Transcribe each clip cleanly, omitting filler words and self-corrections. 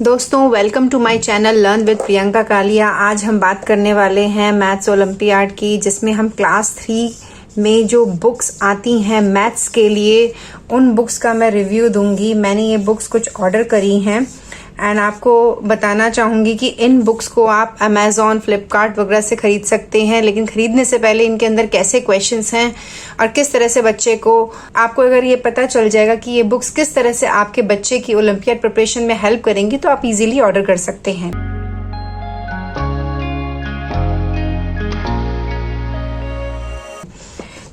दोस्तों welcome to my channel learn with Priyanka Kalia. आज हम बात करने वाले हैं मैथ्स ओलंपियाड की, जिसमें हम क्लास 3 में जो बुक्स आती हैं मैथ्स के लिए उन बुक्स का मैं रिव्यू दूंगी। मैंने ये बुक्स कुछ ऑर्डर करी हैं एंड आपको बताना चाहूँगी कि इन बुक्स को आप अमेज़ॉन, फ्लिपकार्ट वगैरह से ख़रीद सकते हैं, लेकिन ख़रीदने से पहले इनके अंदर कैसे क्वेश्चंस हैं और किस तरह से बच्चे को, आपको अगर ये पता चल जाएगा कि ये बुक्स किस तरह से आपके बच्चे की ओलंपियाड प्रिपरेशन में हेल्प करेंगी, तो आप इजीली ऑर्डर कर सकते हैं।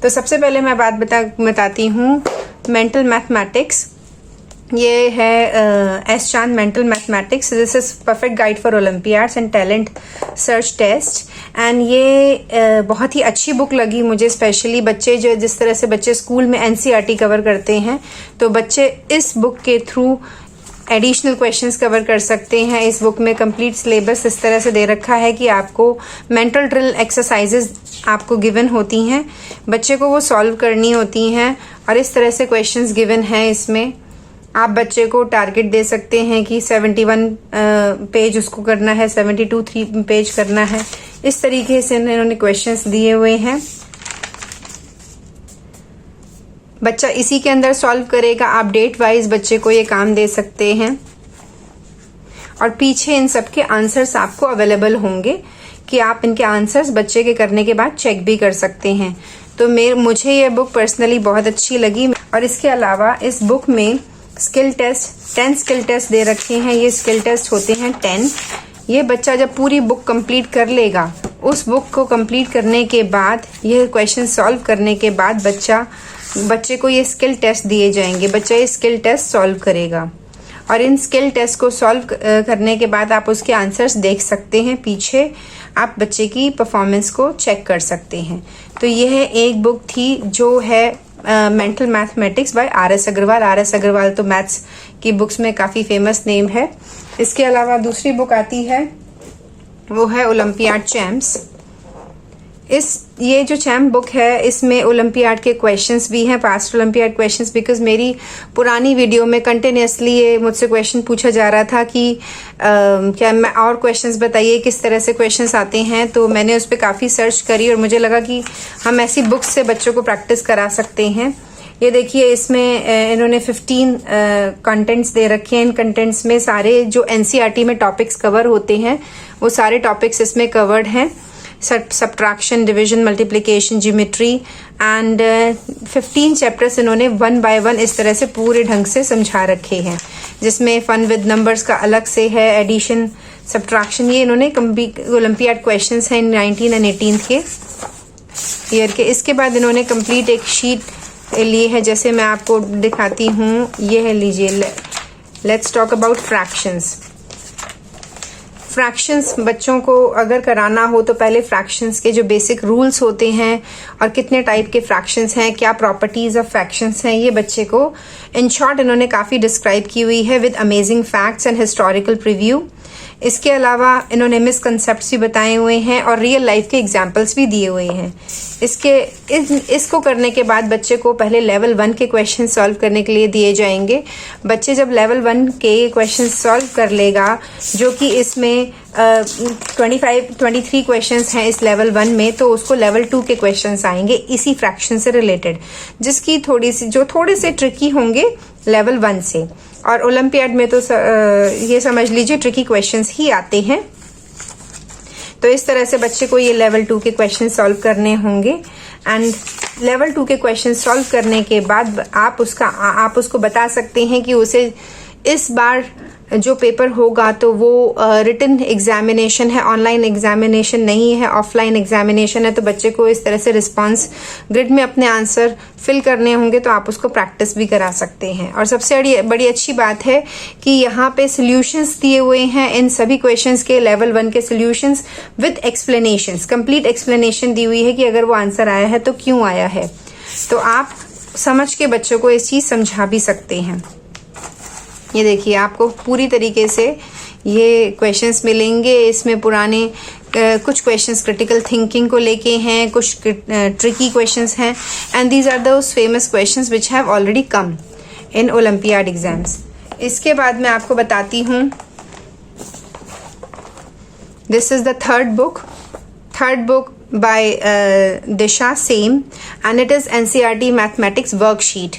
तो सबसे पहले मैं बात बताती हूँ मेंटल मैथमेटिक्स। ये है S Chand mental mathematics. This is perfect guide for olympiads and talent search test. And ये बहुत ही अच्छी बुक लगी मुझे, स्पेशली बच्चे जो जिस तरह से बच्चे स्कूल में एनसीईआरटी कवर करते हैं, तो बच्चे इस बुक के थ्रू एडिशनल क्वेश्चंस कवर कर सकते हैं। इस बुक में कंप्लीट सिलेबस इस तरह से दे रखा है कि आपको मेंटल ड्रिल एक्सरसाइजेज आपको गिवन होती हैं, बच्चे को वो सॉल्व करनी होती हैं और इस तरह से क्वेश्चंस गिवन हैं। इसमें आप बच्चे को टारगेट दे सकते हैं कि 71 पेज उसको करना है, 72 पेज करना है। इस तरीके से इन्होंने क्वेश्चंस दिए हुए हैं, बच्चा इसी के अंदर सॉल्व करेगा। आप डेट वाइज बच्चे को ये काम दे सकते हैं और पीछे इन सब के आंसर्स आपको अवेलेबल होंगे कि आप इनके आंसर्स बच्चे के करने के बाद चेक भी कर सकते हैं। तो मुझे ये बुक पर्सनली बहुत अच्छी लगी। और इसके अलावा इस बुक में स्किल टेस्ट 10 स्किल टेस्ट दे रखे हैं। ये स्किल टेस्ट होते हैं 10। ये बच्चा जब पूरी बुक कंप्लीट कर लेगा, उस बुक को कंप्लीट करने के बाद, ये क्वेश्चन सॉल्व करने के बाद बच्चे को ये स्किल टेस्ट दिए जाएंगे। बच्चा ये स्किल टेस्ट सॉल्व करेगा और इन स्किल टेस्ट को सॉल्व करने के बाद आप उसके आंसर्स देख सकते हैं। पीछे आप बच्चे की परफॉर्मेंस को चेक कर सकते हैं। तो यह एक बुक थी जो है mental mathematics by R S. Agarwal. R S. Agarwal तो मैथ्स की बुक्स में काफ़ी फेमस नेम है। इसके अलावा दूसरी बुक आती है, वो है ओलंपियाड चैम्प्स। ये जो चैम्प बुक है, इसमें ओलंपियाड के क्वेश्चंस भी हैं, पास्ट ओलंपियाड क्वेश्चंस। बिकॉज मेरी पुरानी वीडियो में कंटिन्यूसली ये मुझसे क्वेश्चन पूछा जा रहा था कि क्या मैं और क्वेश्चंस बताइए, किस तरह से क्वेश्चंस आते हैं। तो मैंने उस पर काफ़ी सर्च करी और मुझे लगा कि हम ऐसी बुक्स से बच्चों को प्रैक्टिस करा सकते हैं। ये देखिए, इसमें इन्होंने 15 कंटेंट्स दे रखे हैं। इन कंटेंट्स में सारे जो एनसीईआरटी में टॉपिक्स कवर होते हैं, वो सारे टॉपिक्स इसमें कवर्ड हैं। Subtraction, division, multiplication, geometry and 15 chapters इन्होंने 1 बाय 1 इस तरह से पूरे ढंग से समझा रखे हैं, जिसमें फन विद नंबर्स का अलग से है, एडिशन, सब्ट्रैक्शन। ये इन्होंने ओलंपियाड क्वेश्चंस हैं 19 एंड 18 के ईयर के। इसके बाद इन्होंने कंप्लीट एक शीट ली है, जैसे मैं आपको दिखाती हूँ। ये है, लीजिए, let's talk about fractions. Fractions बच्चों को अगर कराना हो तो पहले फ्रैक्शंस के जो बेसिक रूल्स होते हैं और कितने टाइप के फ्रैक्शंस हैं, क्या प्रॉपर्टीज ऑफ फ्रैक्शंस हैं, ये बच्चे को इन शॉर्ट इन्होंने काफ़ी डिस्क्राइब की हुई है with amazing facts and historical preview. इसके अलावा इन्होंने मिसकंसेप्ट्स भी बताए हुए हैं और रियल लाइफ के एग्जाम्पल्स भी दिए हुए हैं। इसको करने के बाद बच्चे को पहले लेवल 1 के क्वेश्चन सॉल्व करने के लिए दिए जाएंगे। बच्चे जब लेवल 1 के क्वेश्चन सॉल्व कर लेगा, जो कि इसमें 23 क्वेश्चंस हैं इस लेवल 1 में, तो उसको लेवल 2 के क्वेश्चंस आएंगे इसी फ्रैक्शन से रिलेटेड, जिसकी थोड़े से ट्रिकी होंगे लेवल 1 से। और ओलंपियाड में तो ये समझ लीजिए ट्रिकी क्वेश्चंस ही आते हैं। तो इस तरह से बच्चे को ये लेवल 2 के क्वेश्चन सॉल्व करने होंगे। एंड लेवल 2 के क्वेश्चन सॉल्व करने के बाद आप उसको बता सकते हैं कि उसे इस बार जो पेपर होगा तो वो रिटन एग्जामिनेशन है, ऑनलाइन एग्जामिनेशन नहीं है, ऑफलाइन एग्जामिनेशन है। तो बच्चे को इस तरह से रिस्पांस ग्रिड में अपने आंसर फिल करने होंगे, तो आप उसको प्रैक्टिस भी करा सकते हैं। और सबसे बड़ी अच्छी बात है कि यहाँ पे सॉल्यूशंस दिए हुए हैं इन सभी क्वेश्चंस के, लेवल 1 के solutions with explanations, complete explanation दी हुई है कि अगर वो आंसर आया है तो क्यों आया है। तो आप समझ के बच्चों को इस चीज़ समझा भी सकते हैं। ये देखिए, आपको पूरी तरीके से ये क्वेश्चंस मिलेंगे। इसमें पुराने कुछ क्वेश्चंस क्रिटिकल थिंकिंग को लेके हैं, कुछ ट्रिकी क्वेश्चंस हैं, and these are those famous questions which have already come in olympiad exams. इसके बाद मैं आपको बताती हूँ This is the third book by Disha, same, and it is NCERT Mathematics worksheet.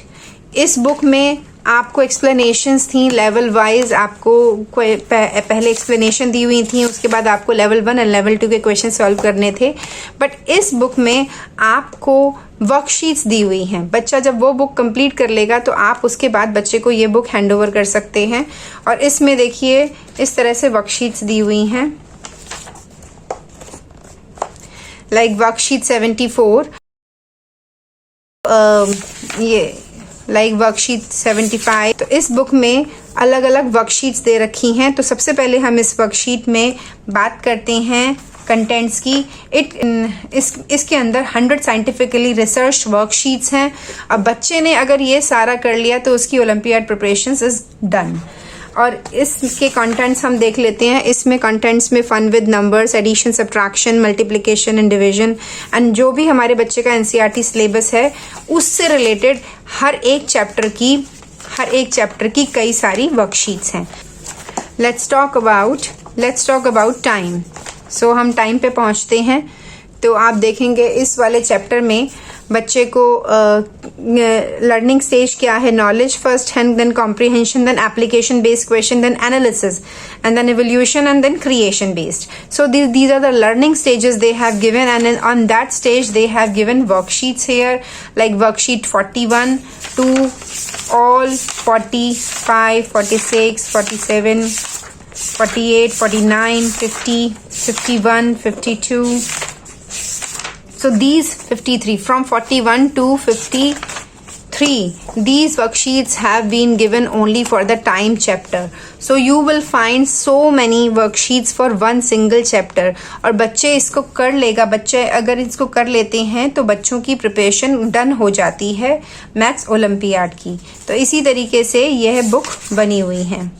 इस बुक में आपको एक्सप्लेनेशंस थी लेवल वाइज, आपको पहले एक्सप्लेनेशन दी हुई थी, उसके बाद आपको लेवल 1 और लेवल 2 के क्वेश्चन सॉल्व करने थे। बट इस बुक में आपको वर्कशीट्स दी हुई हैं। बच्चा जब वो बुक कंप्लीट कर लेगा तो आप उसके बाद बच्चे को ये बुक हैंड ओवर कर सकते हैं। और इसमें देखिए इस तरह से वर्कशीट्स दी हुई हैं, लाइक वर्कशीट 74, ये लाइक वर्कशीट 75। तो इस बुक में अलग अलग वर्कशीट्स दे रखी हैं। तो सबसे पहले हम इस वर्कशीट में बात करते हैं कंटेंट्स की। इसके अंदर 100 साइंटिफिकली रिसर्च वर्कशीट्स हैं। अब बच्चे ने अगर ये सारा कर लिया तो उसकी ओलंपियाड प्रिपरेशंस इज डन। और इसके कंटेंट्स हम देख लेते हैं। इसमें कंटेंट्स में fun with numbers, addition, subtraction, multiplication and division, and जो भी हमारे बच्चे का एनसीईआरटी सिलेबस है उससे रिलेटेड हर एक चैप्टर की कई सारी वर्कशीट्स हैं। Let's talk about time. So हम टाइम पे पहुंचते हैं। तो आप देखेंगे इस वाले चैप्टर में बच्चे को लर्निंग स्टेज क्या है, knowledge first hand, then comprehension, then application based question, then analysis, and then evolution, and then creation based. So these are the learning stages they have given, and on that stage they have given worksheets here, like worksheet 41 to all 45, 46, 47, 48, 49, 50, 51, 52. So these 53, from 41 to 53, these worksheets have been given only for the time chapter. So you will find so many worksheets for one single chapter. और बच्चे इसको कर लेगा, बच्चे अगर इसको कर लेते हैं तो बच्चों की प्रिपरेशन डन हो जाती है मैथ्स ओलंपियाड की। तो इसी तरीके से यह बुक बनी हुई है।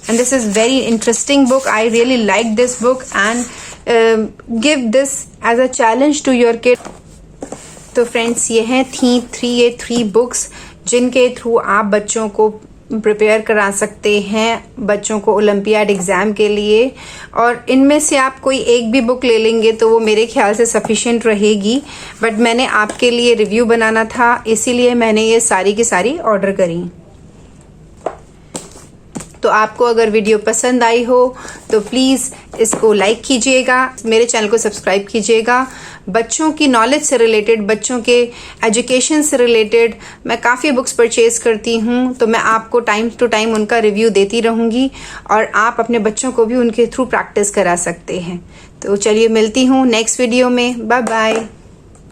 And this is very interesting book. I really like this book and give this as a challenge to your kid. तो फ्रेंड्स ये हैं ये 3 बुक्स जिनके थ्रू आप बच्चों को प्रिपेयर करा सकते हैं बच्चों को ओलंपियाड एग्ज़ाम के लिए। और इनमें से आप कोई एक भी बुक ले लेंगे तो वो मेरे ख्याल से सफिशिएंट रहेगी। बट मैंने आपके लिए रिव्यू बनाना था, इसीलिए मैंने ये सारी की सारी ऑर्डर करी। तो आपको अगर वीडियो पसंद आई हो तो प्लीज़ इसको लाइक कीजिएगा, मेरे चैनल को सब्सक्राइब कीजिएगा। बच्चों की नॉलेज से रिलेटेड, बच्चों के एजुकेशन से रिलेटेड मैं काफ़ी बुक्स परचेज करती हूँ, तो मैं आपको टाइम टू टाइम उनका रिव्यू देती रहूँगी और आप अपने बच्चों को भी उनके थ्रू प्रैक्टिस करा सकते हैं। तो चलिए मिलती हूँ नेक्स्ट वीडियो में। Bye bye.